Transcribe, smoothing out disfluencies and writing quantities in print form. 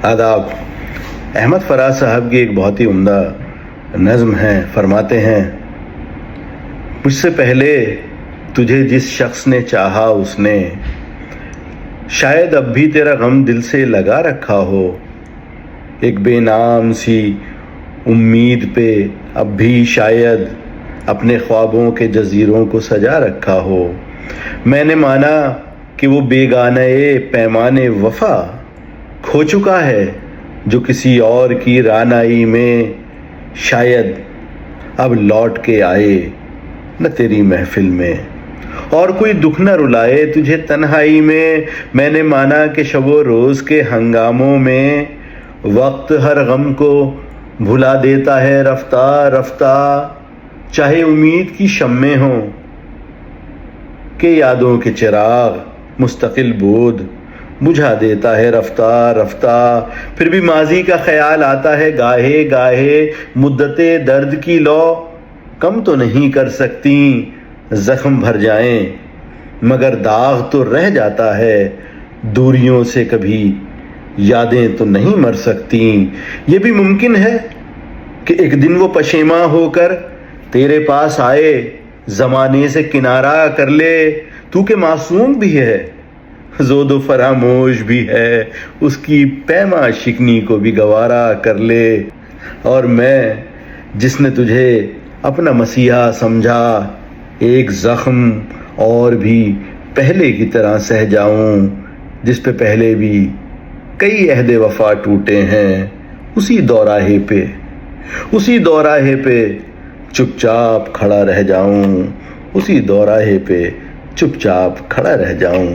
آداب۔ احمد فراز صاحب کی ایک بہت ہی عمدہ نظم ہے، فرماتے ہیں مجھ سے پہلے تجھے جس شخص نے چاہا اس نے شاید اب بھی تیرا غم دل سے لگا رکھا ہو، ایک بے نام سی امید پہ اب بھی شاید اپنے خوابوں کے جزیروں کو سجا رکھا ہو۔ میں نے مانا کہ وہ بیگانہ پیمانے وفا کھو چکا ہے جو کسی اور کی رعنائی میں شاید اب لوٹ کے آئے نہ تیری محفل میں، اور کوئی دکھ نہ رلائے تجھے تنہائی میں۔ میں نے مانا کہ شب و روز کے ہنگاموں میں وقت ہر غم کو بھلا دیتا ہے رفتہ رفتہ، چاہے امید کی شمعیں ہوں کہ یادوں کے چراغ مستقل بود بجھا دیتا ہے رفتہ رفتہ۔ پھر بھی ماضی کا خیال آتا ہے گاہے گاہے، مدت درد کی لو کم تو نہیں کر سکتی، زخم بھر جائیں مگر داغ تو رہ جاتا ہے، دوریوں سے کبھی یادیں تو نہیں مر سکتی۔ یہ بھی ممکن ہے کہ ایک دن وہ پشیماں ہو کر تیرے پاس آئے، زمانے سے کنارہ کر لے، تو کہ معصوم بھی ہے، زود و فراموش بھی ہے، اس کی پیما شکنی کو بھی گوارا کر لے، اور میں جس نے تجھے اپنا مسیحا سمجھا ایک زخم اور بھی پہلے کی طرح سہ جاؤں، جس پہ پہلے بھی کئی عہد وفا ٹوٹے ہیں، اسی دوراہے پہ چپ چاپ کھڑا رہ جاؤں، اسی دوراہے پہ چپ چاپ کھڑا رہ جاؤں۔